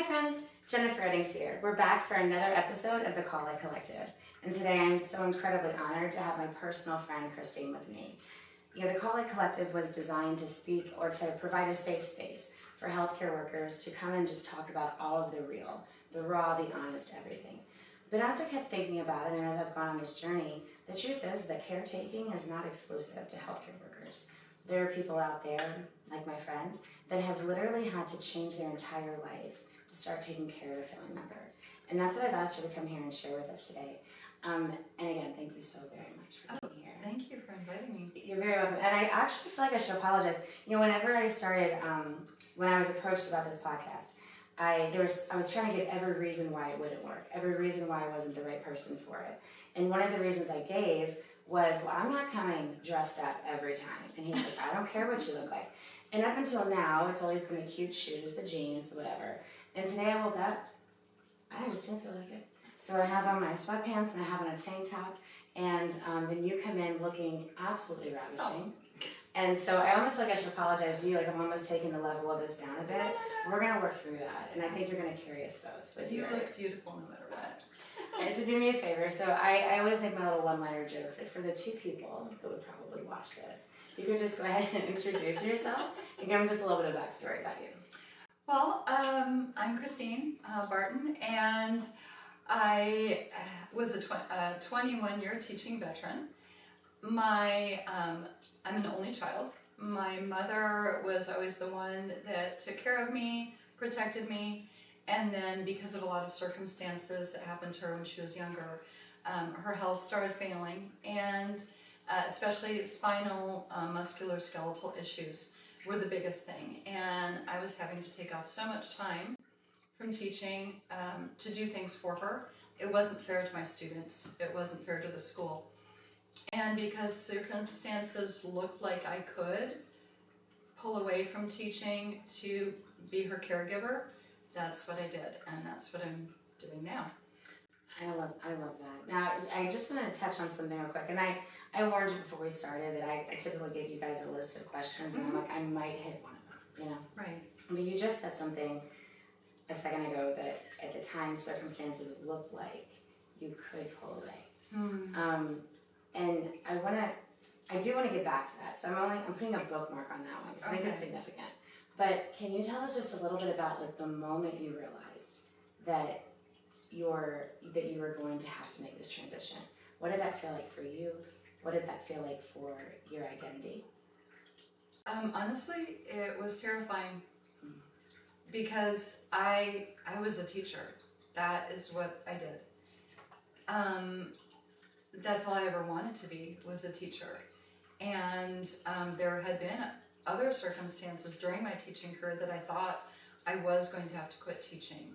Hi friends, Jennifer Eddings here. We're back for another episode of the Call It Collective. And today I'm so incredibly honored to have my personal friend Christine with me. You know, the Call It Collective was designed to speak or to provide a safe space for healthcare workers to come and just talk about all of the real, the raw, the honest, everything. But as I kept thinking about it and as I've gone on this journey, the truth is that caretaking is not exclusive to healthcare workers. There are people out there, like my friend, that have literally had to change their entire life to start taking care of a family member. And that's what I've asked her to come here and share with us today. And again, thank you so very much for being here. Thank you for inviting me. You're very welcome. And I actually feel like I should apologize. You know, whenever I started, when I was approached about this podcast, I was trying to give every reason why it wouldn't work, every reason why I wasn't the right person for it. And one of the reasons I gave was, well, I'm not coming dressed up every time. And he's like, I don't care what you look like. And up until now, it's always been the cute shoes, the jeans, the whatever. And today I woke up, I just didn't feel like it. So I have on my sweatpants and I have on a tank top, and then you come in looking absolutely ravishing. Oh. And so I almost feel like I should apologize to you, like I'm almost taking the level of this down a bit. No. We're going to work through that, and I think you're going to carry us both. But you look beautiful no matter what. Right, so do me a favor. So I always make my little one-liner jokes, like for the two people that would probably watch this, you could just go ahead and introduce yourself and give them just a little bit of backstory about you. Well, I'm Christine Barton, and I was a 21-year teaching veteran. I'm an only child. My mother was always the one that took care of me, protected me, and then because of a lot of circumstances that happened to her when she was younger, her health started failing, and especially spinal musculoskeletal issues were the biggest thing. And I was having to take off so much time from teaching to do things for her. It wasn't fair to my students. It wasn't fair to the school. And because circumstances looked like I could pull away from teaching to be her caregiver, that's what I did, and that's what I'm doing now. I love that. Now, I just want to touch on something real quick, and I warned you before we started that I typically give you guys a list of questions, and I'm like, I might hit one of them, you know? Right. But you just said something a second ago that at the time circumstances looked like you could pull away. And I do want to get back to that, so I'm putting a bookmark on that one because I think it's significant. But can you tell us just a little bit about like the moment you realized that you were going to have to make this transition? What did that feel like for you? What did that feel like for your identity? Honestly, it was terrifying because I was a teacher. That is what I did. That's all I ever wanted to be, was a teacher. And there had been other circumstances during my teaching career that I thought I was going to have to quit teaching,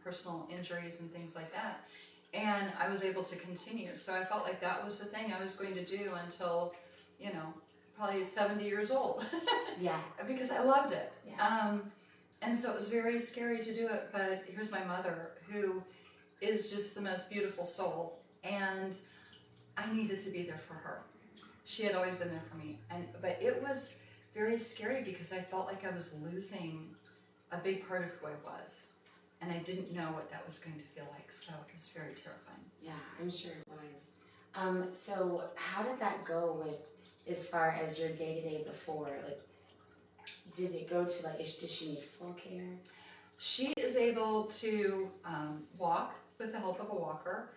personal injuries and things like that. And I was able to continue. So I felt like that was the thing I was going to do until, probably 70 years old. Yeah. Because I loved it. Yeah. And so it was very scary to do it, but here's my mother, who is just the most beautiful soul. And I needed to be there for her. She had always been there for me. But it was very scary because I felt like I was losing a big part of who I was. And I didn't know what that was going to feel like, so it was very terrifying. Yeah, I'm sure it was. So how did that go with, as far as your day-to-day before? Like, did it go to, like, did she need full care? She is able to walk with the help of a walker.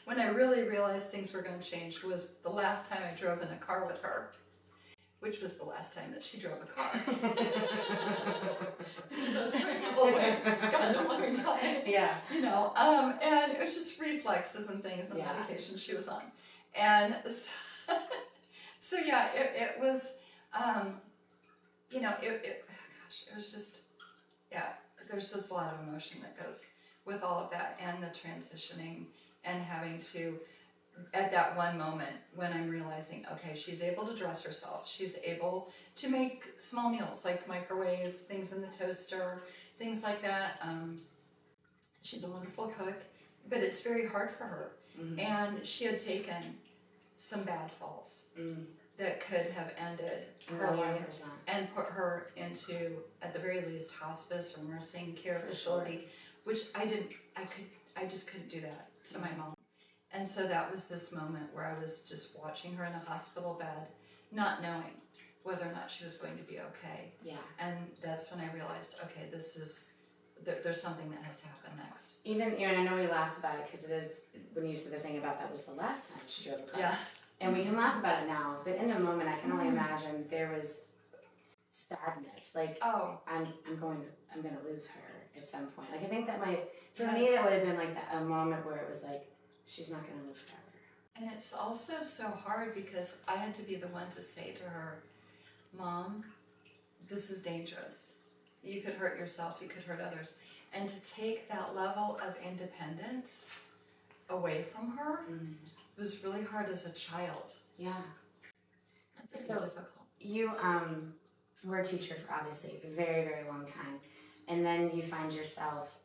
When I really realized things were going to change was the last time I drove in a car with her, which was the last time that she drove a car. Because I was pregnant away. God, don't let me die. Yeah. And it was just reflexes and things, the medication she was on. And so yeah, it was, it was just, there's just a lot of emotion that goes with all of that, and the transitioning and having to, at that one moment when I'm realizing, okay, she's able to dress herself, she's able to make small meals, like microwave things in the toaster, things like that. She's a wonderful cook, but it's very hard for her. Mm-hmm. And she had taken some bad falls that could have ended her life and put her into, at the very least, hospice or nursing care facility, which I just couldn't do that to my mom. And so that was this moment where I was just watching her in a hospital bed, not knowing whether or not she was going to be okay. Yeah. And that's when I realized, okay, there's something that has to happen next. Even, and I know we laughed about it because it is, when you said the thing about that was the last time she drove a car. Yeah. And we can laugh about it now, but in the moment I can only imagine there was sadness. Like, I'm gonna lose her at some point. Like, I think that might, for me, that would have been like a moment where it was like, she's not gonna live forever. And it's also so hard because I had to be the one to say to her, Mom, this is dangerous. You could hurt yourself, you could hurt others. And to take that level of independence away from her was really hard as a child. Yeah. So difficult. You were a teacher for obviously a very, very long time. And then you find yourself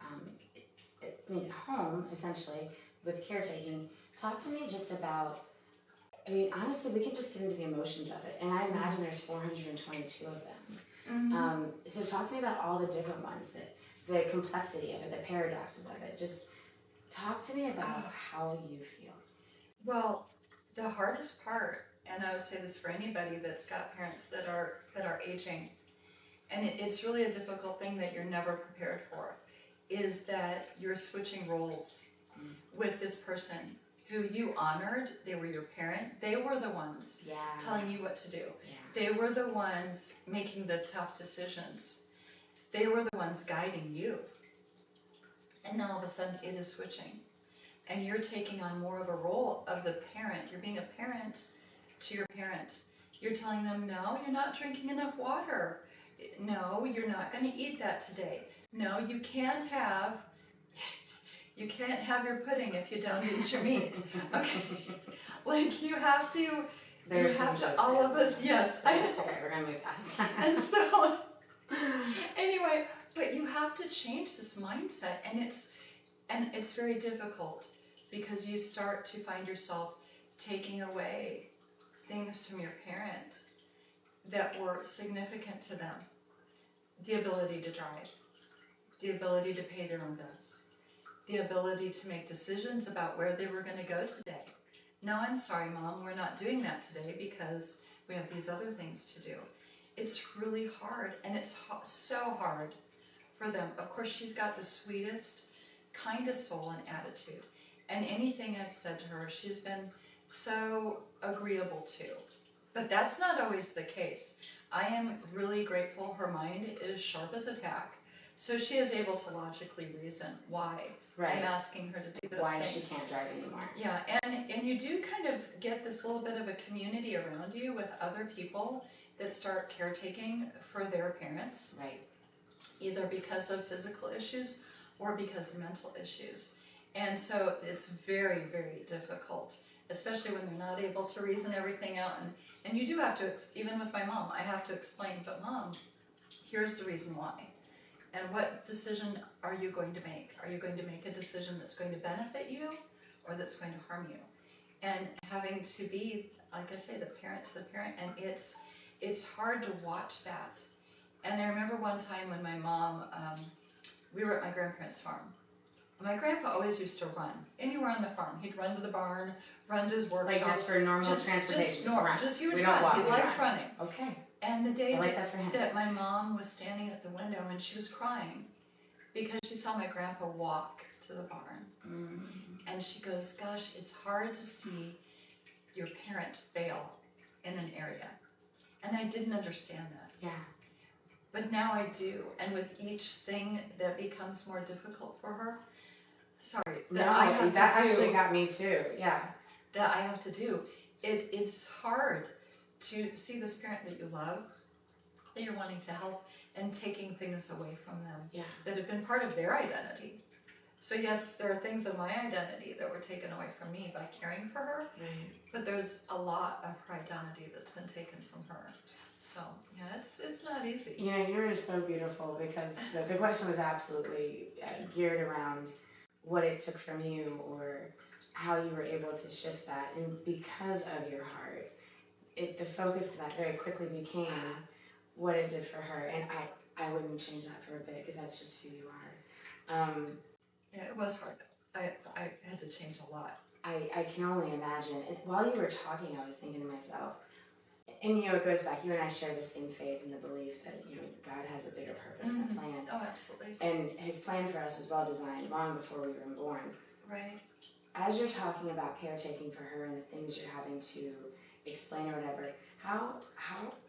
at home, essentially, with caretaking. Talk to me just about, I mean, honestly, we can just get into the emotions of it. And I imagine there's 422 of them. So talk to me about all the different ones, the complexity of it, the paradoxes of it. Just talk to me about how you feel. Well, the hardest part, and I would say this for anybody that's got parents that are aging, and it's really a difficult thing that you're never prepared for, is that you're switching roles with this person who you honored. They were your parent. They were the ones telling you what to do. They were the ones making the tough decisions. They were the ones guiding you. And now all of a sudden it is switching. And you're taking on more of a role of the parent. You're being a parent to your parent. You're telling them, no, you're not drinking enough water. No, you're not going to eat that today. No, you can't have your pudding if you don't eat your meat. Okay. Like you have to, all of us, yes. It's okay, we're going to move past that. And so, anyway, but you have to change this mindset, and it's very difficult because you start to find yourself taking away things from your parents that were significant to them. The ability to drive, the ability to pay their own bills, the ability to make decisions about where they were going to go today. No, I'm sorry, Mom, we're not doing that today because we have these other things to do. It's really hard, and it's so hard for them. Of course, she's got the sweetest, kindest soul and attitude. And anything I've said to her, she's been so agreeable to. But that's not always the case. I am really grateful her mind is sharp as a tack. So she is able to logically reason why I'm asking her to do those things. Why she can't drive anymore. Yeah, and you do kind of get this little bit of a community around you with other people that start caretaking for their parents. Right. Either because of physical issues or because of mental issues. And so it's very, very difficult, especially when they're not able to reason everything out. And you do have to, even with my mom, I have to explain, but Mom, here's the reason why. And what decision are you going to make? Are you going to make a decision that's going to benefit you or that's going to harm you? And having to be, like I say, the parent to the parent, and it's hard to watch that. And I remember one time when my mom, we were at my grandparents' farm. My grandpa always used to run anywhere on the farm. He'd run to the barn, run to his workshop. Like just for normal transportation. He would run. He liked running. Okay. And the day that, that my mom was standing at the window and she was crying because she saw my grandpa walk to the barn. And she goes, gosh, it's hard to see your parent fail in an area. And I didn't understand that. Yeah. But now I do. And with each thing that becomes more difficult for her, that actually got me too. Yeah. That I have to do. It's hard to see this parent that you love, that you're wanting to help, and taking things away from them that have been part of their identity. So yes, there are things of my identity that were taken away from me by caring for her, but there's a lot of her identity that's been taken from her. So yeah, it's not easy. You know, you're just so beautiful because the question was absolutely geared around what it took from you or how you were able to shift that. And because of your heart, the focus of that very quickly became what it did for her, and I wouldn't change that for a bit because that's just who you are. Yeah, it was hard. I had to change a lot. I can only imagine. And while you were talking, I was thinking to myself, and it goes back. You and I share the same faith and the belief that God has a bigger purpose and plan. Oh, absolutely. And His plan for us was well designed long before we were born. Right. As you're talking about caretaking for her and the things you're having to explain or whatever, how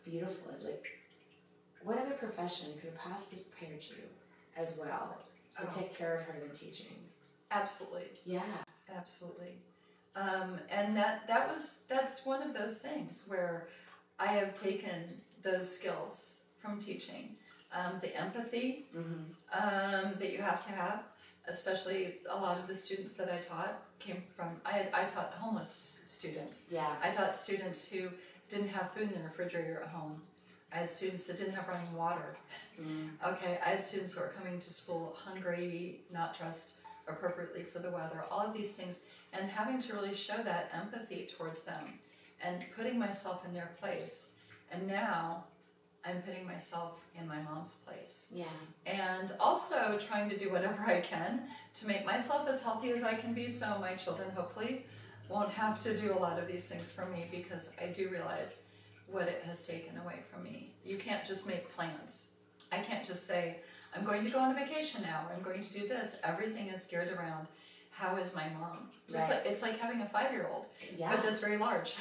beautiful is it? What other profession could have possibly prepared you as well to take care of her than teaching? Absolutely. Yeah. Absolutely. And that's one of those things where I have taken those skills from teaching. The empathy that you have to have, especially a lot of the students that I taught came from, I taught homeless students. Yeah. I taught students who didn't have food in their refrigerator at home. I had students that didn't have running water. Okay, I had students who were coming to school hungry, not dressed appropriately for the weather, all of these things, and having to really show that empathy towards them and putting myself in their place. And now I'm putting myself in my mom's place. Yeah. And also trying to do whatever I can to make myself as healthy as I can be, so my children hopefully won't have to do a lot of these things for me, because I do realize what it has taken away from me. You can't just make plans. I can't just say, I'm going to go on a vacation now, or I'm going to do this. Everything is geared around, how is my mom? Just like, it's like having a 5-year-old, but that's very large.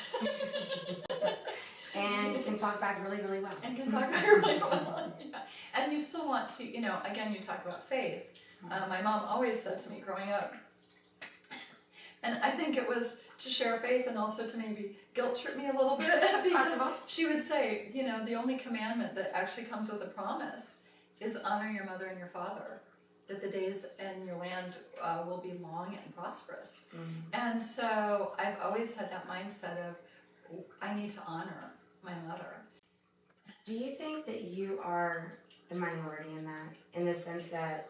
And can talk back really, really well. And can talk back really well. Yeah. And you still want to, again, you talk about faith. My mom always said to me growing up, and I think it was to share faith and also to maybe guilt trip me a little bit. Because she would say, the only commandment that actually comes with a promise is honor your mother and your father, that the days in your land will be long and prosperous. And so I've always had that mindset of, I need to honor my mother. Do you think that you are the minority in that, in the sense that,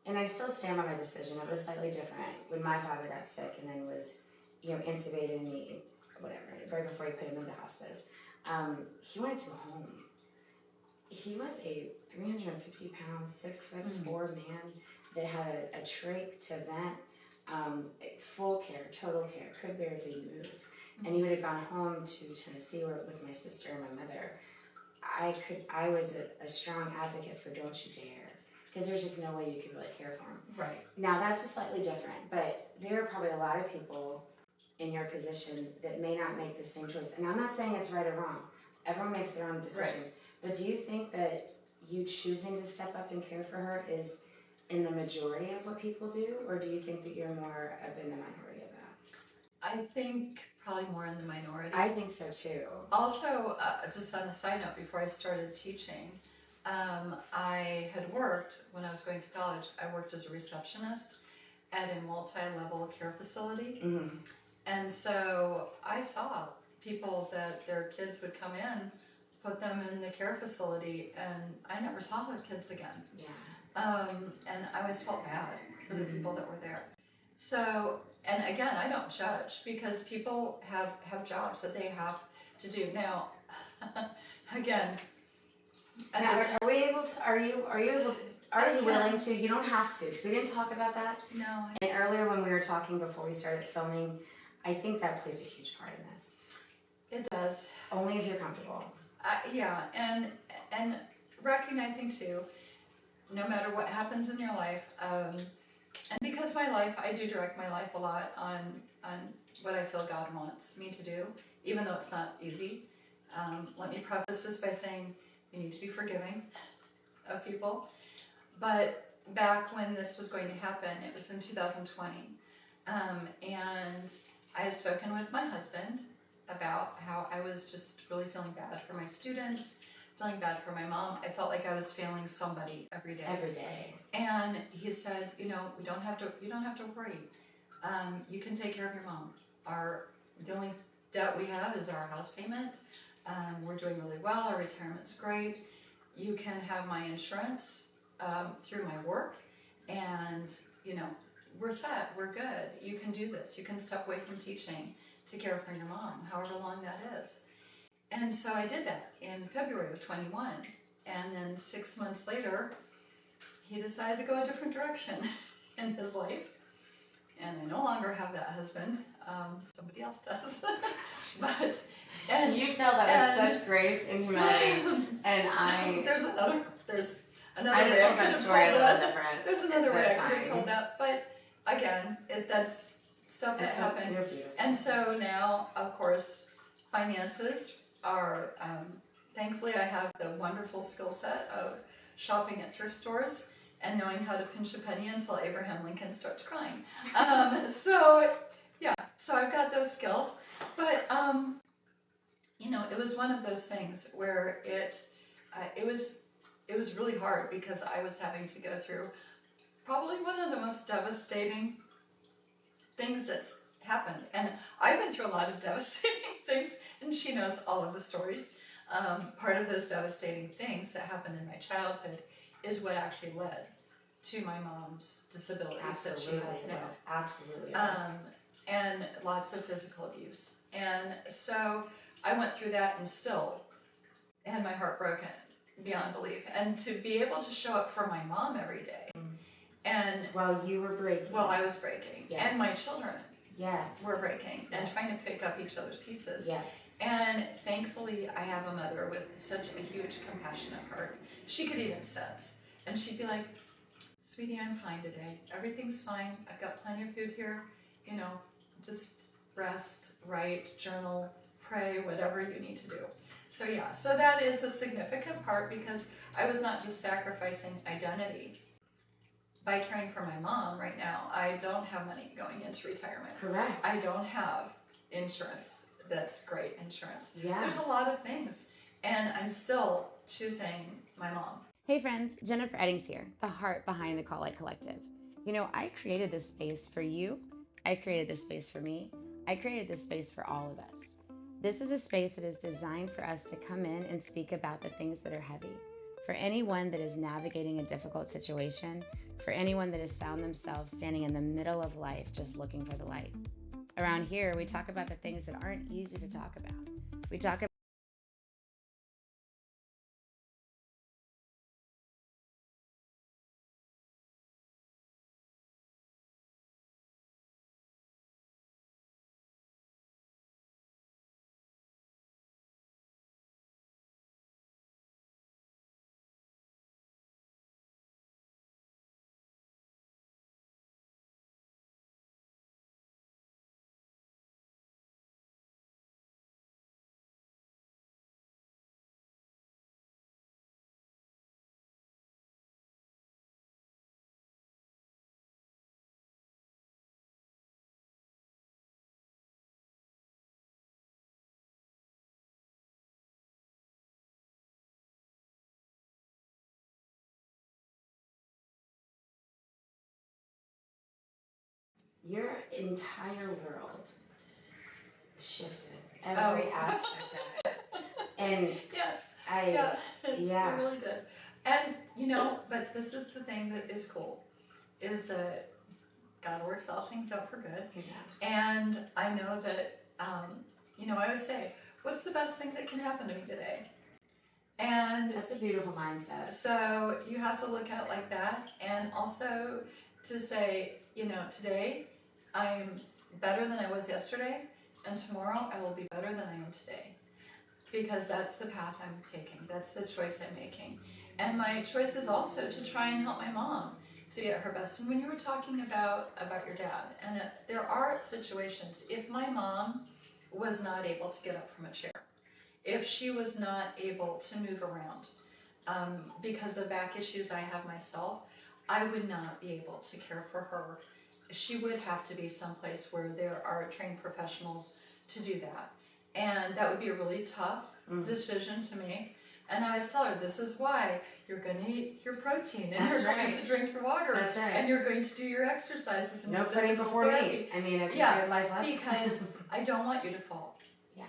and I still stand by my decision, it was slightly different when my father got sick and then was, intubated and right before he put him into hospice. He went to a home. He was a 350-pound, 6'4" man that had a trach to vent, full care, total care, could barely move. And he would have gone home to Tennessee with my sister and my mother. I was a strong advocate for don't you dare, because there's just no way you could really care for him. Right. Now that's slightly different, but there are probably a lot of people in your position that may not make the same choice. And I'm not saying it's right or wrong. Everyone makes their own decisions. Right. But do you think that you choosing to step up and care for her is in the majority of what people do, or do you think that you're more in the minority of that? I think probably more in the minority. I think so too. Also, just on a side note, before I started teaching, I had worked, when I was going to college, I worked as a receptionist at a multi-level care facility. And so I saw people that their kids would come in, put them in the care facility, and I never saw the kids again. And I always felt bad for the people that were there. So, and again, I don't judge, because people have jobs that they have to do. Now, again, and are you willing to? You don't have to, because we didn't talk about that. No. And earlier when we were talking before we started filming, I think that plays a huge part in this. It does. Only if you're comfortable. Yeah, and recognizing too, no matter what happens in your life, and because I do direct my life a lot on what I feel God wants me to do, even though it's not easy. Let me preface this by saying you need to be forgiving of people. But back when this was going to happen, it was in 2020, and I had spoken with my husband about how I was just really feeling bad for my students, feeling bad for my mom. I felt like I was failing somebody every day. Every day. And he said, you don't have to worry. You can take care of your mom. The only debt we have is our house payment. We're doing really well. Our retirement's great. You can have my insurance through my work, and we're set. We're good. You can do this. You can step away from teaching to care for your mom, however long that is. And so I did that in February of 21. And then 6 months later, he decided to go a different direction in his life. And I no longer have that husband. Somebody else does. And you tell that with such grace and humility. And there's another I way just I told could that have story a told little that. different. There's another way I That's could have fine. told that. But again, that's stuff that happened. And so now, of course, finances are, thankfully I have the wonderful skill set of shopping at thrift stores and knowing how to pinch a penny until Abraham Lincoln starts crying. So I've got those skills. But, it was one of those things where it was really hard because I was having to go through probably one of the most devastating things that's happened. And I've been through a lot of devastating things, and she knows all of the stories. Part of those devastating things that happened in my childhood is what actually led to my mom's disabilities that she has now. Absolutely. And lots of physical abuse. And so I went through that and still had my heart broken beyond belief. And to be able to show up for my mom every day. And while you were breaking. While I was breaking. Yes. And my children yes. were breaking and yes. trying to pick up each other's pieces. Yes. And thankfully I have a mother with such a huge compassionate heart. She could even sense. And she'd be like, sweetie, I'm fine today. Everything's fine. I've got plenty of food here. Just rest, write, journal, pray, whatever you need to do. So so that is a significant part because I was not just sacrificing identity by caring for my mom right now. I don't have money going into retirement. Correct. I don't have insurance. That's great insurance. Yeah. There's a lot of things. And I'm still choosing my mom. Hey friends, Jennifer Eddings here, the heart behind the Call Light Collective. I created this space for you. I created this space for me. I created this space for all of us. This is a space that is designed for us to come in and speak about the things that are heavy. For anyone that is navigating a difficult situation, for anyone that has found themselves standing in the middle of life just looking for the light. Around here, we talk about the things that aren't easy to talk about. We talk about your entire world shifted. Every aspect of it. And yes. yeah. It really did. And, but this is the thing that is cool, is that God works all things out for good. He does. And I know that, I always say, what's the best thing that can happen to me today? And that's a beautiful mindset. So you have to look at it like that. And also to say, today I'm better than I was yesterday. And tomorrow I will be better than I am today. Because that's the path I'm taking. That's the choice I'm making. And my choice is also to try and help my mom to get her best. And when you were talking about your dad, and there are situations, if my mom was not able to get up from a chair, if she was not able to move around because of back issues I have myself, I would not be able to care for her. She would have to be someplace where there are trained professionals to do that. And that would be a really tough decision to make. And I always tell her, this is why you're going to eat your protein, and That's you're right. going to drink your water, That's right. and you're going to do your exercises. And No your putting physical before therapy. me. I mean, it's a good life lesson. Because I don't want you to fall. Yeah.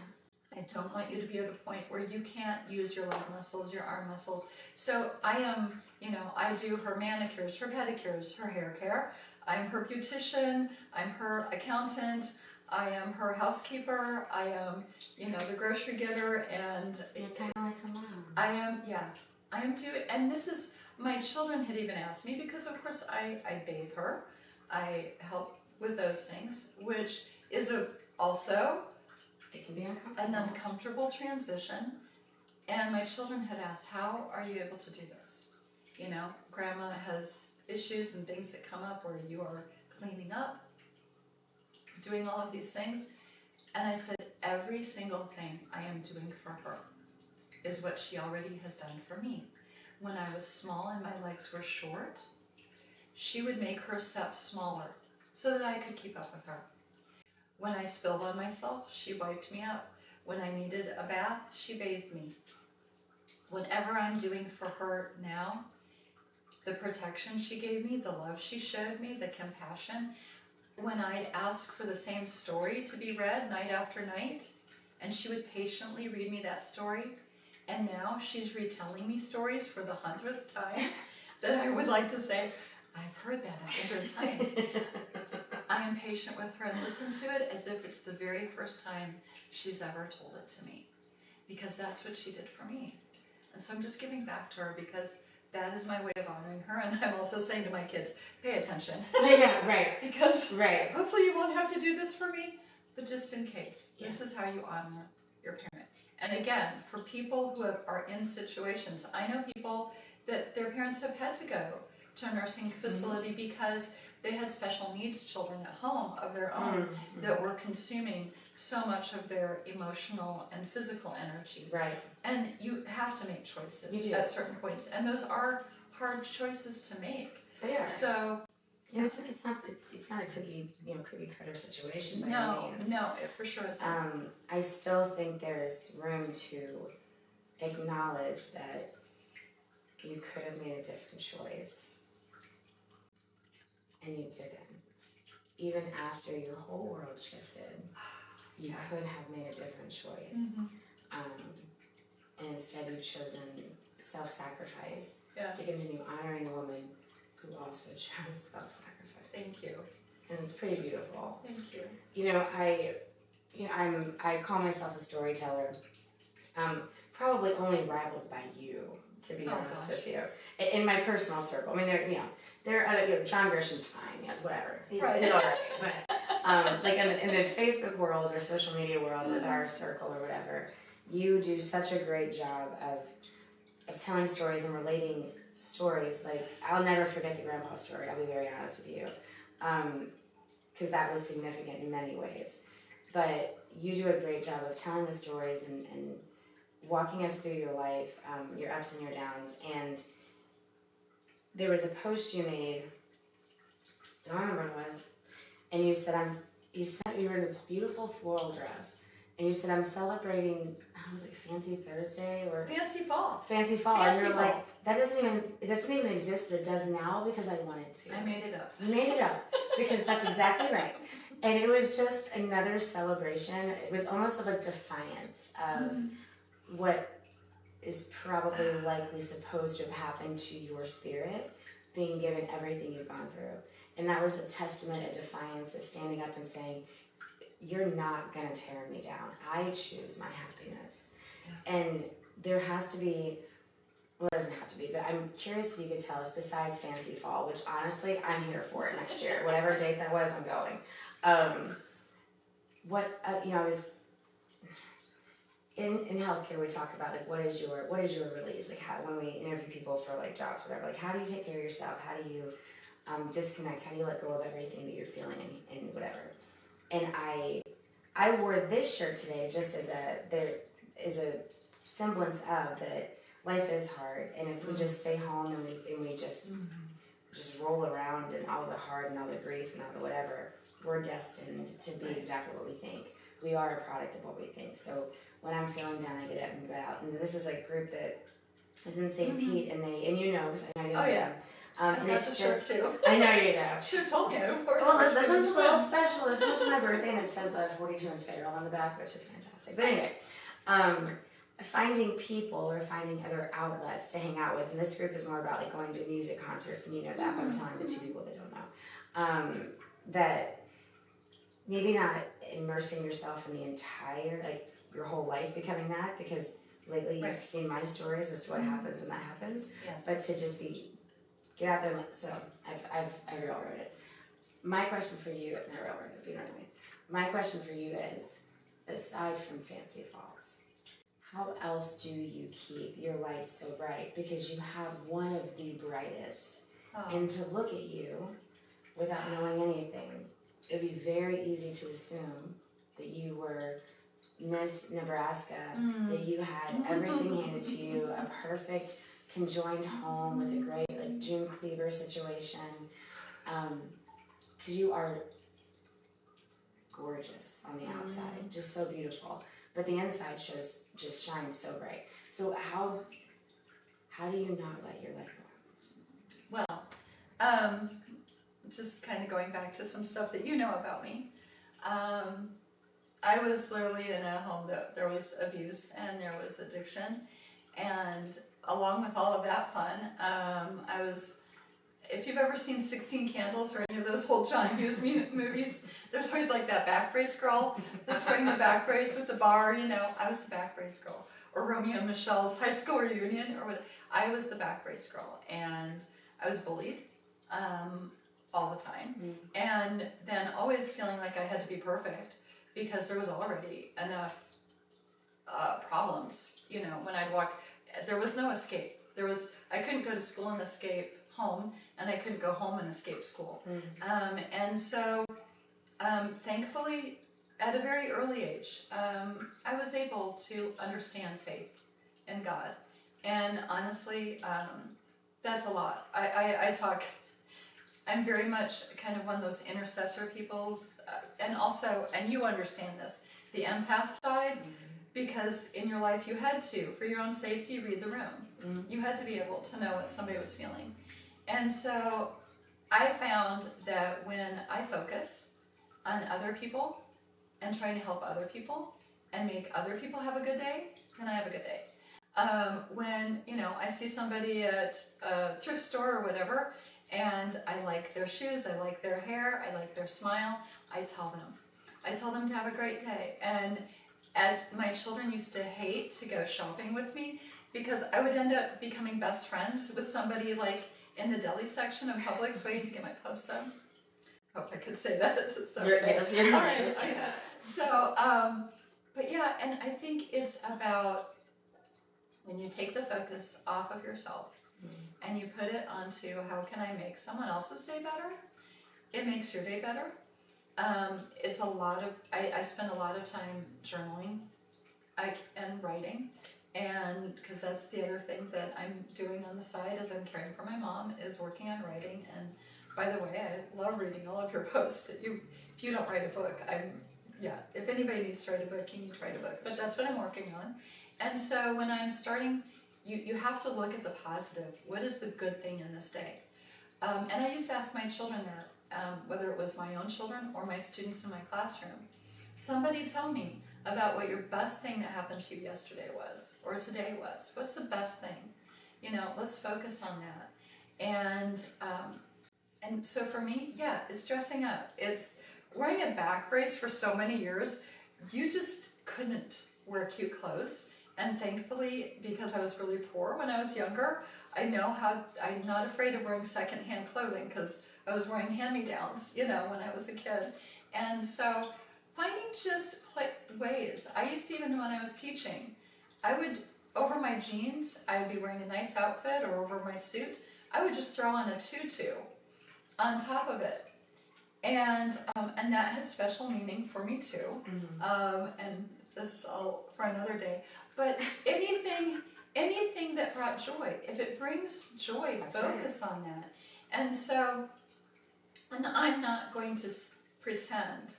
I don't want you to be at a point where you can't use your leg muscles, your arm muscles. So I am, I do her manicures, her pedicures, her hair care. I'm her beautician. I'm her accountant. I am her housekeeper. I am, the grocery getter, and You're kind of like her mom. I am too. And this is, my children had even asked me, because of course I bathe her. I help with those things, which is also It can be an uncomfortable. uncomfortable transition. And my children had asked, how are you able to do this? Grandma has issues and things that come up where you are cleaning up, doing all of these things. And I said, every single thing I am doing for her is what she already has done for me. When I was small and my legs were short, she would make her steps smaller so that I could keep up with her. When I spilled on myself, she wiped me up. When I needed a bath, she bathed me. Whatever I'm doing for her now, the protection she gave me, the love she showed me, the compassion, when I'd ask for the same story to be read night after night, and she would patiently read me that story, and now she's retelling me stories for the 100th time that I would like to say, I've heard that 100 times. I am patient with her and listen to it as if it's the very first time she's ever told it to me, because that's what she did for me. And so I'm just giving back to her, because that is my way of honoring her. And I'm also saying to my kids, pay attention. Yeah, right. Because Right. hopefully you won't have to do this for me, but just in case, this is how you honor your parent. And again, for people who are in situations, I know people that their parents have had to go to a nursing facility because they had special needs children at home of their own that were consuming so much of their emotional and physical energy. Right. And you have to make choices You do. at certain points, and those are hard choices to make. They are. So it's not a cookie cutter situation by no, any means. no, it for sure isn't. I still think there's room to acknowledge that you could have made a different choice, and you didn't. Even after your whole world shifted, you could have made a different choice. And instead you've chosen self-sacrifice to continue honoring a woman who also chose self-sacrifice. Thank you. And it's pretty beautiful. Thank you. I call myself a storyteller, probably only rivaled by you, to be honest with you, in my personal circle. I mean, there are other, John Grisham's fine, whatever. He's all right. But like in the Facebook world or social media world with our circle or whatever, you do such a great job of telling stories and relating stories. Like, I'll never forget the grandpa story, I'll be very honest with you, because that was significant in many ways. But you do a great job of telling the stories and walking us through your life, your ups and your downs. And there was a post you made, I don't remember what it was, and you said, you were in this beautiful floral dress, and you said, I'm celebrating, Fancy Thursday or Fancy fall. Fancy Fall. Fancy and you're fall. like, that doesn't even exist, but it does now because I wanted to. I made it up. You made it up, because that's exactly right. And it was just another celebration. It was almost of a defiance of what is probably likely supposed to have happened to your spirit, being given everything you've gone through. And that was a testament, a defiance, a standing up and saying, you're not going to tear me down. I choose my happiness. Yeah. And there has to be, well, it doesn't have to be, but I'm curious if you could tell us, besides Fancy Fall, which honestly, I'm here for it next year. Whatever date that was, I'm going. I was in healthcare, we talk about like what is your release, like how, when we interview people for like jobs, whatever, like how do you take care of yourself, how do you disconnect, how do you let go of everything that you're feeling and whatever. And I wore this shirt today just as there is a semblance of that life is hard, and if we just stay home and we just roll around in all the hard and all the grief and all the whatever, we're destined to be exactly what we think. We are a product of what we think. So when I'm feeling down, I get up and go out. And this is a group that is in St. Pete, and because I know you know them. And it's just, too. I know you know. Should have told me. Well, this one's a little special. This was my birthday, and it says 42 and Feral on the back, which is fantastic. But anyway, finding people or finding other outlets to hang out with, and this group is more about like going to music concerts, and you know that, but I'm telling the two people that don't know, that maybe not immersing yourself in the entire, like your whole life becoming that, because lately you've Right. seen my stories as to what happens when that happens. Yes. But to just get out there, so I railroaded it. My question for you, not railroaded, but you know what I mean. My question for you is, aside from Fancy Falls, how else do you keep your light so bright? Because you have one of the brightest. Oh. And to look at you without knowing anything, it would be very easy to assume that you were Miss Nebraska, that you had everything handed to you, a perfect conjoined home with a great like June Cleaver situation, because you are gorgeous on the outside, just so beautiful, but the inside just shines so bright. So how do you not let your light go out? Well, just kind of going back to some stuff that you know about me. I was literally in a home that there was abuse and there was addiction, and along with all of that fun, I was, if you've ever seen 16 Candles or any of those old John Hughes movies, there's always like that back brace girl that's wearing the back brace with the bar, you know, I was the back brace girl. Or Romeo and Michelle's high school reunion, or what, I was the back brace girl, and I was bullied all the time, and then always feeling like I had to be perfect, because there was already enough problems, you know, when I'd walk, there was no escape. I couldn't go to school and escape home, and I couldn't go home and escape school. And so, thankfully, at a very early age, I was able to understand faith in God. And honestly, that's a lot. I talk, I'm very much kind of one of those intercessor peoples, and also, and you understand this, the empath side, because in your life you had to, for your own safety, read the room. You had to be able to know what somebody was feeling. And so I found that when I focus on other people and trying to help other people and make other people have a good day, then I have a good day. When, you know, I see somebody at a thrift store or whatever, and I like their shoes, I like their hair, I like their smile, I tell them to have a great day. And my children used to hate to go shopping with me, because I would end up becoming best friends with somebody like in the deli section of Publix waiting to get my pub sub. Hope I could say that. So, Yes, you're right. So, but yeah, and I think it's about when you take the focus off of yourself and you put it onto how can I make someone else's day better, it makes your day better. It's a lot of, I spend a lot of time journaling and writing, and because that's the other thing that I'm doing on the side as I'm caring for my mom, is working on writing. And by the way, I love reading all of your posts. If you don't write a book, if anybody needs to write a book, you need to write a book, but that's what I'm working on. And so when I'm starting, you have to look at the positive. What is the good thing in this day? And I used to ask my children that, whether it was my own children or my students in my classroom. Somebody tell me about what your best thing that happened to you yesterday was, or today was. What's the best thing? You know, let's focus on that. And so for me, yeah, it's dressing up. It's wearing a back brace for so many years. You just couldn't wear cute clothes. And thankfully, because I was really poor when I was younger, I'm not afraid of wearing secondhand clothing, because I was wearing hand-me-downs, you know, when I was a kid. And so finding just ways. I used to, even when I was teaching, I would, over my jeans, I would be wearing a nice outfit, or over my suit, I would just throw on a tutu on top of it. And that had special meaning for me too. And this all for another day. But anything that brought joy, if it brings joy, that's focus right on that. And so, and I'm not going to pretend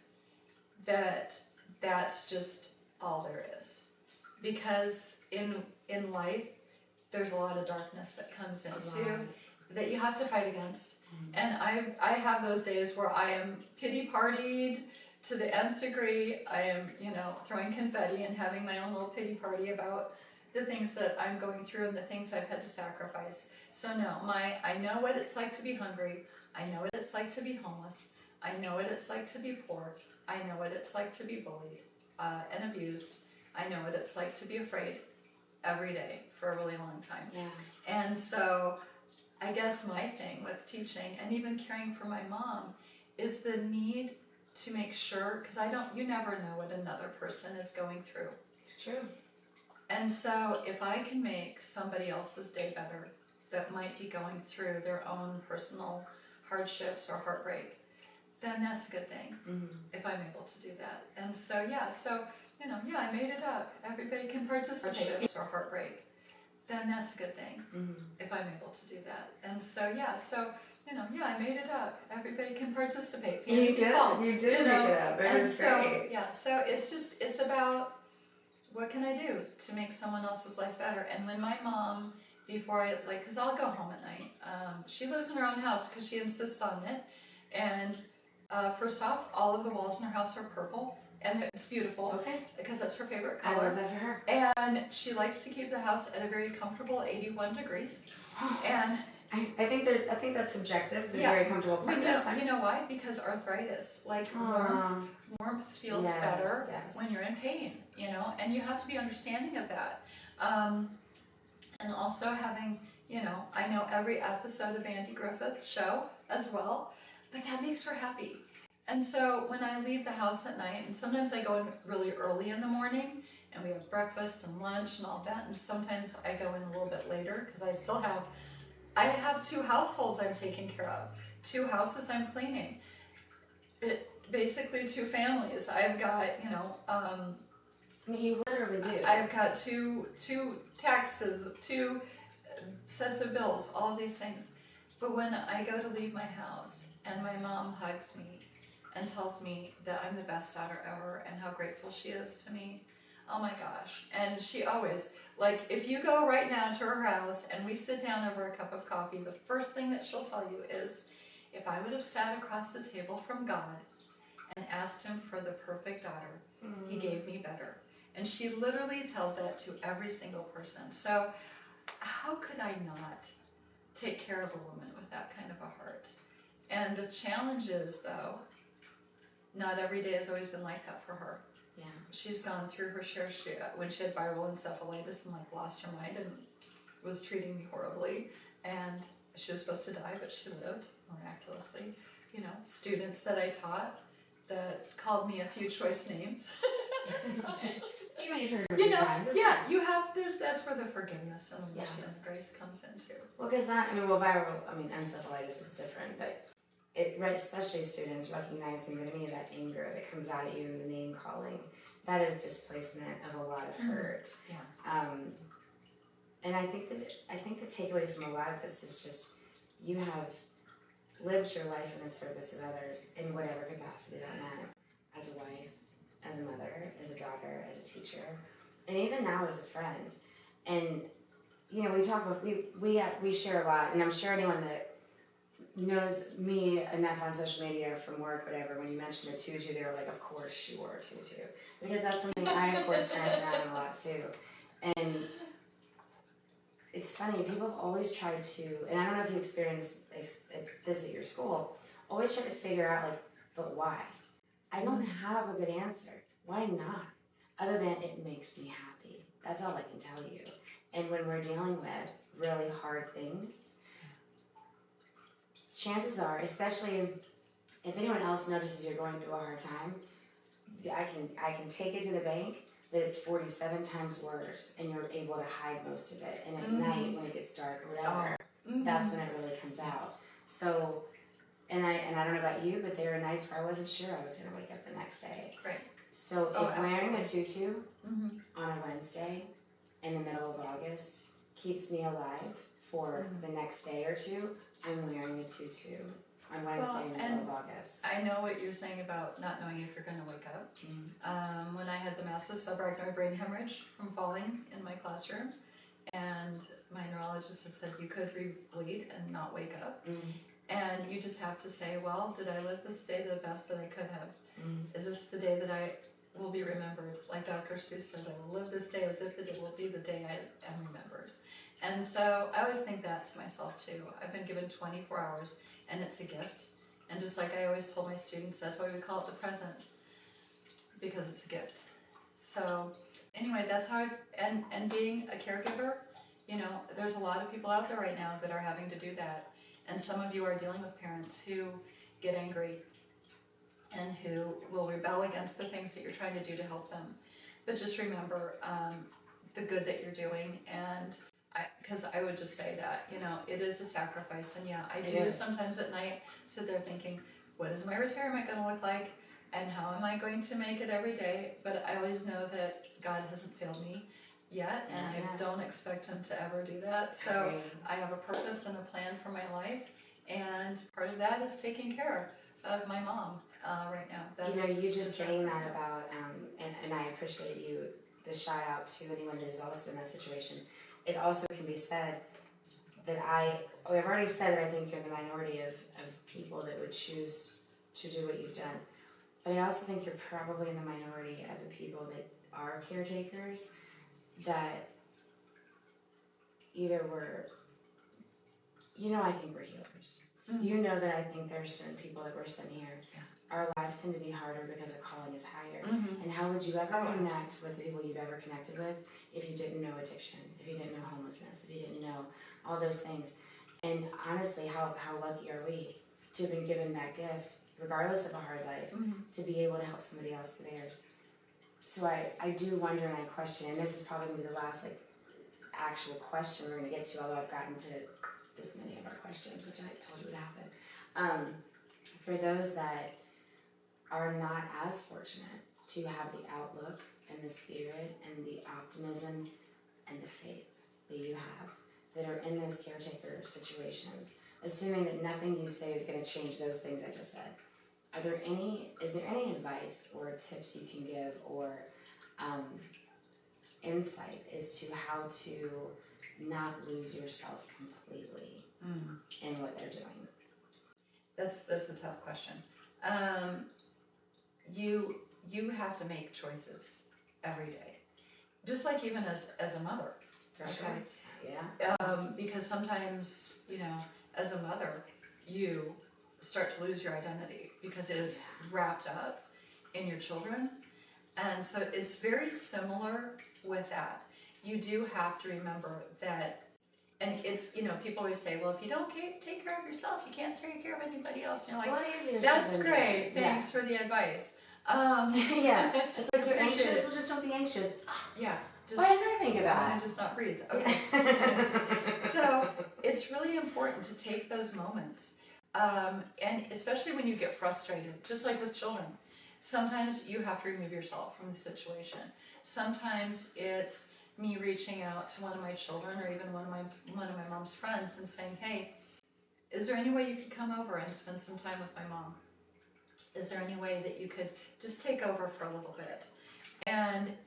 that that's just all there is, because in life there's a lot of darkness that comes into that you have to fight against. And I have those days where I am pity partied to the nth degree. I am, you know, throwing confetti and having my own little pity party about the things that I'm going through and the things I've had to sacrifice. So no, I know what it's like to be hungry. I know what it's like to be homeless. I know what it's like to be poor. I know what it's like to be bullied and abused. I know what it's like to be afraid every day for a really long time. Yeah. And so I guess my thing with teaching and even caring for my mom is the need to make sure, because you never know what another person is going through. It's true. And so if I can make somebody else's day better that might be going through their own personal hardships or heartbreak, then that's a good thing, if I'm able to do that. And so, I made it up. Everybody can participate or heartbreak. Then that's a good thing, if I'm able to do that. And so, I made it up. Everybody can participate. You did make it up. It was great. So it's about what can I do to make someone else's life better. And when my mom, because I'll go home at night. She lives in her own house because she insists on it. And first off, all of the walls in her house are purple. And it's beautiful. Okay. Because that's her favorite color. I love that for her. And she likes to keep the house at a very comfortable 81 degrees. And I think that's subjective. The very comfortable part. You know why? Because arthritis, warmth feels better when you're in pain. And you have to be understanding of that. And also having, I know every episode of Andy Griffith's show as well, but that makes her happy. And so when I leave the house at night, and sometimes I go in really early in the morning, and we have breakfast and lunch and all that, and sometimes I go in a little bit later because I have 2 households I'm taking care of, 2 houses I'm cleaning, basically 2 families. I've got, you literally do. I've got two taxes, 2 sets of bills, all of these things. But when I go to leave my house and my mom hugs me and tells me that I'm the best daughter ever and how grateful she is to me, oh my gosh. And she always, if you go right now to her house and we sit down over a cup of coffee, the first thing that she'll tell you is, if I would have sat across the table from God and asked him for the perfect daughter, he gave me better. And she literally tells that to every single person. So how could I not take care of a woman with that kind of a heart? And the challenge is, though, not every day has always been like that for her. Yeah. She's gone through her share. When she had viral encephalitis and lost her mind and was treating me horribly, and she was supposed to die, but she lived miraculously. Students that I taught that called me a few choice names. You may have heard it a few times. That's where the forgiveness and the mercy and the grace comes into. Well, because encephalitis is different, but especially students recognizing that any of that anger that comes out at you in the name calling, that is displacement of a lot of hurt. Yeah. And I think the takeaway from a lot of this is just you have lived your life in the service of others in whatever capacity that meant, as a wife, as a mother, as a daughter, as a teacher, and even now as a friend. And we talk about we share a lot, and I'm sure anyone that knows me enough on social media or from work, whatever, when you mention a tutu, they were like, of course she wore a tutu. Because that's something I, of course, parents around a lot too. And it's funny, people have always tried to, and I don't know if you experience this at your school, always try to figure out, but why? I don't have a good answer. Why not? Other than it makes me happy. That's all I can tell you. And when we're dealing with really hard things, chances are, especially if anyone else notices you're going through a hard time, I can take it to the bank that it's 47 times worse, and you're able to hide most of it. And at night, when it gets dark or whatever, that's when it really comes out. So, and I don't know about you, but there are nights where I wasn't sure I was going to wake up the next day. Right. So if wearing a tutu on a Wednesday in the middle of August keeps me alive for the next day or two, I'm wearing a tutu on Wednesday in the middle of August. I know what you're saying about not knowing if you're going to wake up. When I had the massive subarachnoid brain hemorrhage from falling in my classroom, and my neurologist had said you could re-bleed and not wake up. And you just have to say, well, did I live this day the best that I could have? Is this the day that I will be remembered? Like Dr. Seuss says, I will live this day as if it will be the day I am remembered. And so I always think that to myself too. I've been given 24 hours, and it's a gift. And just like I always told my students, that's why we call it the present, because it's a gift. So anyway, that's how, and being a caregiver, you know, there's a lot of people out there right now that are having to do that. And some of you are dealing with parents who get angry and who will rebel against the things that you're trying to do to help them. But just remember the good that you're doing, and because I would just say that, you know, it is a sacrifice. And yeah, I do sometimes at night sit there thinking, what is my retirement going to look like? And how am I going to make it every day? But I always know that God hasn't failed me yet, and I don't expect him to ever do that. So I have a purpose and a plan for my life, and part of that is taking care of my mom right now. That you know, you just saying that about, and I appreciate you, the shout out to anyone that is also in that situation. It also can be said that I've already said that I think you're in the minority of people that would choose to do what you've done. But I also think you're probably in the minority of the people that are caretakers that either were, you know, I think we're healers. Mm-hmm. You know that I think there are certain people that we're sent here. Yeah. Our lives tend to be harder because our calling is higher. Mm-hmm. And how would you ever connect with the people you've ever connected with if you didn't know addiction, if you didn't know homelessness, if you didn't know all those things? And honestly, how lucky are we to have been given that gift, regardless of a hard life, to be able to help somebody else through theirs. So I do wonder, and I question, and this is probably going to be the last actual question we're going to get to, although I've gotten to this many of our questions, which I told you would happen. For those that are not as fortunate to have the outlook and the spirit and the optimism and the faith that you have, that are in those caretaker situations, assuming that nothing you say is going to change those things I just said, is there any advice or tips you can give or insight as to how to not lose yourself completely in what they're doing? That's a tough question. You have to make choices every day, just like even as a mother. For sure. Yeah. Because sometimes, you know, as a mother, you start to lose your identity because it is wrapped up in your children. And so it's very similar with that. You do have to remember that, and it's, you know, people always say, well, if you don't take care of yourself, you can't take care of anybody else. And you're like, it's a lot easier. That's great. Thanks for the advice. Yeah. It's like, you're anxious, well, just don't be anxious. Yeah. Why did I think of that? And just not breathe. Okay. So it's really important to take those moments. And especially when you get frustrated, just like with children. Sometimes you have to remove yourself from the situation. Sometimes it's me reaching out to one of my children or even one of my mom's friends and saying, hey, is there any way you could come over and spend some time with my mom? Is there any way that you could just take over for a little bit? And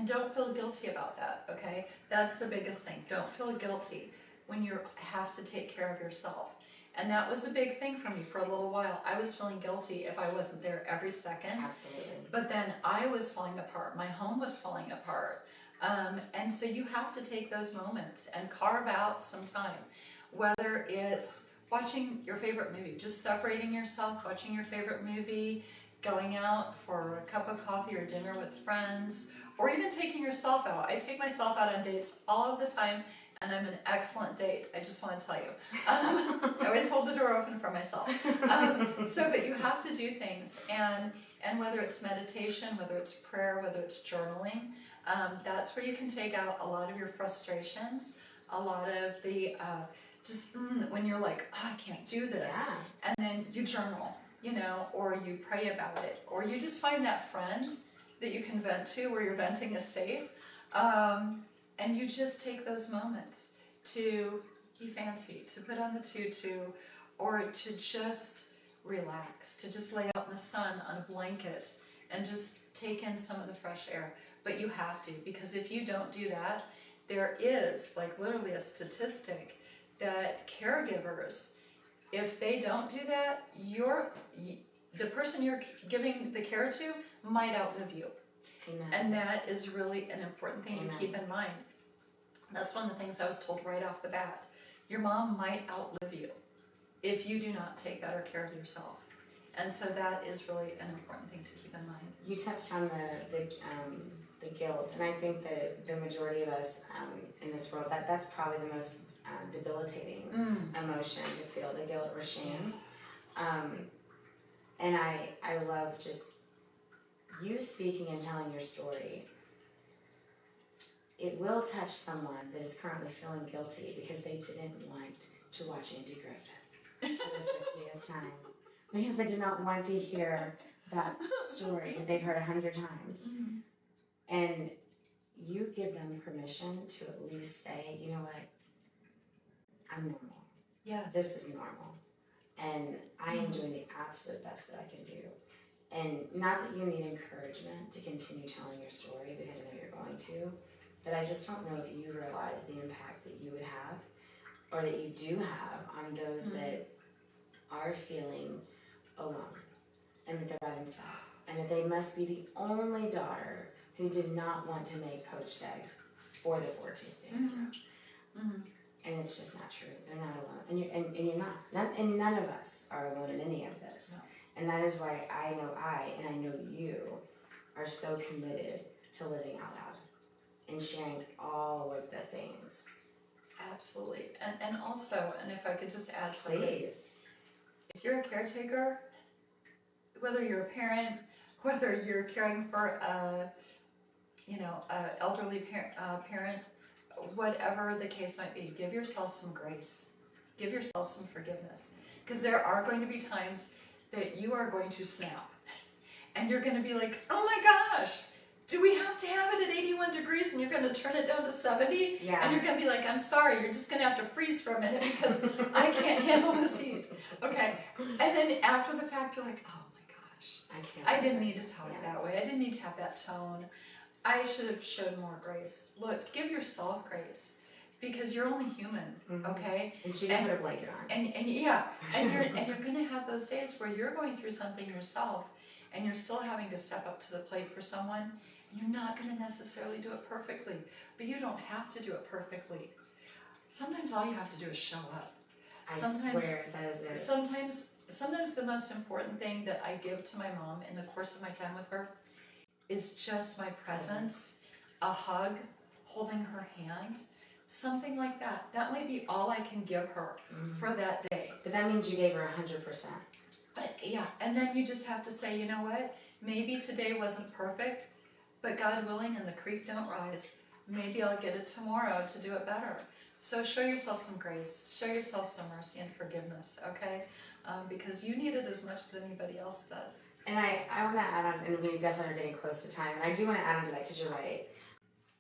don't feel guilty about that, okay? That's the biggest thing. Don't feel guilty when you have to take care of yourself. And that was a big thing for me for a little while. I was feeling guilty if I wasn't there every second. Absolutely. But then I was falling apart. My home was falling apart. And so you have to take those moments and carve out some time. Whether it's watching your favorite movie, just separating yourself, watching your favorite movie, going out for a cup of coffee or dinner with friends, or even taking yourself out. I take myself out on dates all of the time, and I'm an excellent date, I just want to tell you. I always hold the door open for myself. But you have to do things, and whether it's meditation, whether it's prayer, whether it's journaling, that's where you can take out a lot of your frustrations, a lot of the, when you're like, oh, I can't do this, and then you journal, you know, or you pray about it, or you just find that friend that you can vent to where your venting is safe, and you just take those moments to be fancy, to put on the tutu, or to just relax, to just lay out in the sun on a blanket and just take in some of the fresh air. But you have to, because if you don't do that, there is like literally a statistic that caregivers, if they don't do that, the person you're giving the care to might outlive you. Amen. And that is really an important thing Amen. to keep in mind. That's one of the things I was told right off the bat. Your mom might outlive you. if you do not take better care of yourself. And so that is really an important thing to keep in mind. You touched on the guilt, and I think that the majority of us in this world, that's probably the most debilitating emotion to feel, the guilt or shame. Yes. And I love just you speaking and telling your story. It will touch someone that is currently feeling guilty because they didn't want to watch Andy Griffith for the 50th time. Because they did not want to hear that story that they've heard 100 times. Mm-hmm. And you give them permission to at least say, you know what, I'm normal. Yes. This is normal. And I am doing the absolute best that I can do. And not that you need encouragement to continue telling your story, because I know you're going to, but I just don't know if you realize the impact that you would have, or that you do have, on those that are feeling alone, and that they're by themselves, and that they must be the only daughter who did not want to make poached eggs for the 14th day of growth. And it's just not true. They're not alone, and you're not. And none of us are alone in any of this. No. And that is why I know you are so committed to living out loud and sharing all of the things. Absolutely. And also, and if I could just add something. Please. If you're a caretaker, whether you're a parent, whether you're caring for a elderly parent, whatever the case might be, give yourself some grace. Give yourself some forgiveness. Because there are going to be times that you are going to snap. And you're going to be like, oh my gosh, do we have to have it at 81 degrees and you're going to turn it down to 70? Yeah. And you're going to be like, I'm sorry, you're just going to have to freeze for a minute because I can't handle this heat. Okay. And then after the fact, you're like, oh my gosh, I didn't need to talk that way. I didn't need to have that tone. I should have showed more grace. Look, give yourself grace, because you're only human, okay? And she can put a blanket on. And you're gonna have those days where you're going through something yourself, and you're still having to step up to the plate for someone, and you're not gonna necessarily do it perfectly, but you don't have to do it perfectly. Sometimes all you have to do is show up. I swear that is it. Sometimes the most important thing that I give to my mom in the course of my time with her is just my presence, a hug, holding her hand, something like that. That might be all I can give her for that day. But that means you gave her 100%. But yeah, and then you just have to say, you know what? Maybe today wasn't perfect, but God willing and the creek don't rise. Maybe I'll get it tomorrow to do it better. So show yourself some grace, show yourself some mercy and forgiveness, okay? Because you need it as much as anybody else does. And I want to add on, and we definitely are getting close to time, and I do want to add on to that because you're right.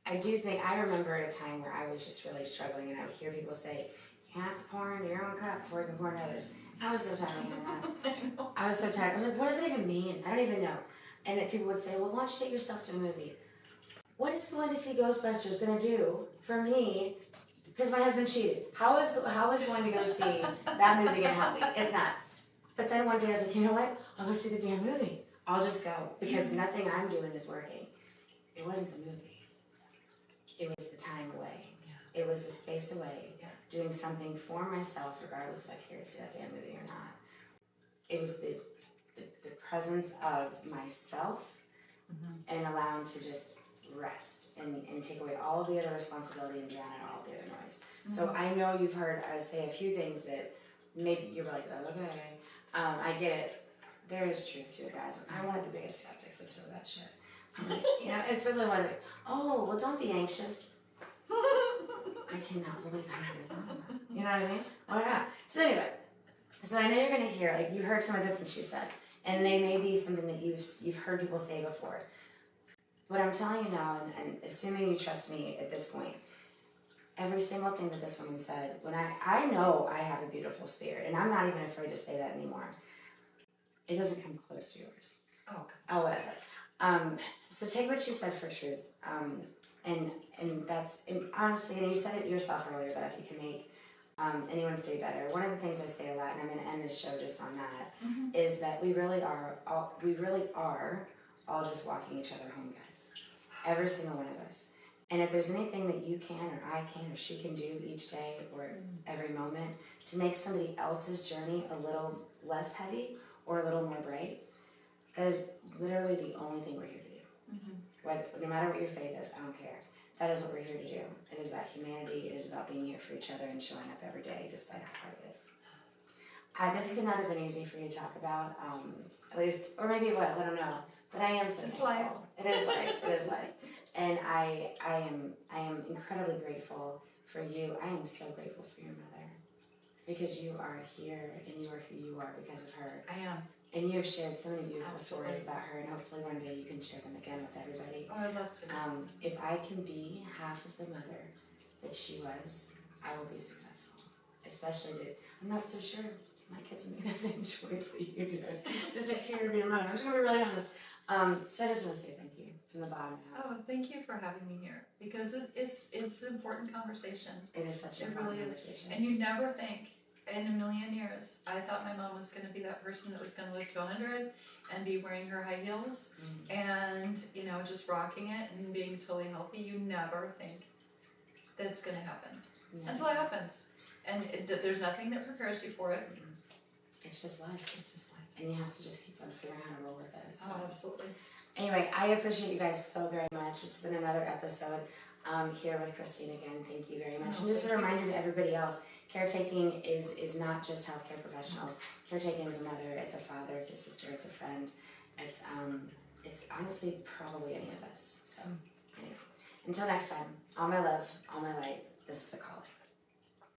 I do think, I remember at a time where I was just really struggling, and I would hear people say, you have to pour into your own cup before you can pour into others. I was so tired of hearing that. I was so tired. I was like, what does it even mean? I don't even know. And then people would say, well, why don't you take yourself to a movie? What is going to see Ghostbusters going to do for me? Because my husband cheated. How is going to go see that movie going to help me? It's not. But then one day I was like, you know what? I'll go see the damn movie. I'll just go. Because nothing I'm doing is working. It wasn't the movie. It was the time away. Yeah. It was the space away. Yeah. Doing something for myself, regardless if I care to see that damn movie or not. It was the presence of myself and allowing to just rest and take away all of the other responsibility and drown out all the other noise. So I know you've heard us say a few things that maybe you're like, oh, okay. I get it. There is truth to it, guys. I'm one of the biggest skeptics of that shit. I'm like, especially when like, oh, well, don't be anxious. I cannot believe I never thought of that. You know what I mean? Oh, yeah. So anyway, so I know you're going to hear, like, you heard some of the things she said, and they may be something that you've heard people say before. What I'm telling you now, and assuming you trust me at this point, every single thing that this woman said, when I know I have a beautiful spirit, and I'm not even afraid to say that anymore. It doesn't come close to yours. Oh, whatever. So take what she said for truth. And that's, and honestly, and you said it yourself earlier, that if you can make anyone's day better. One of the things I say a lot, and I'm going to end this show just on that, is that we really are all just walking each other home, guys. Every single one of us. And if there's anything that you can or I can or she can do each day or every moment to make somebody else's journey a little less heavy or a little more bright, that is literally the only thing we're here to do. No matter what your faith is, I don't care. That is what we're here to do. It is about humanity. It is about being here for each other and showing up every day despite how hard it is. This could not have been easy for you to talk about, at least, or maybe it was, I don't know. But I am so It's thankful. life. It is life. It is life. And I am incredibly grateful for you. I am so grateful for your mother because you are here and you are who you are because of her. I am. And you have shared so many beautiful Absolutely. stories about her, and hopefully one day you can share them again with everybody. Oh, I'd love to. If I can be half of the mother that she was, I will be successful. Especially I'm not so sure my kids will make the same choice that you did to take care of your mother. I'm just gonna be really honest. So I just want to say thank you from the bottom up. Oh, thank you for having me here because it's an important conversation. It is such an It important really is. conversation. And you never think in a million years, I thought my mom was going to be that person that was going to live to 100 and be wearing her high heels and, just rocking it and being totally healthy. You never think that's going to happen until it happens. And there's nothing that prepares you for it. It's just life. It's just like, And you have to just keep on figuring out how to roll with it. So. oh, absolutely. Anyway, I appreciate you guys so very much. It's been another episode here with Christine again. Thank you very much. Oh, and just a thank you. reminder to everybody else, caretaking is not just healthcare professionals. Caretaking is a mother, it's a father, it's a sister, it's a friend. It's honestly probably any of us. So anyway, until next time, all my love, all my light, this is The Calling.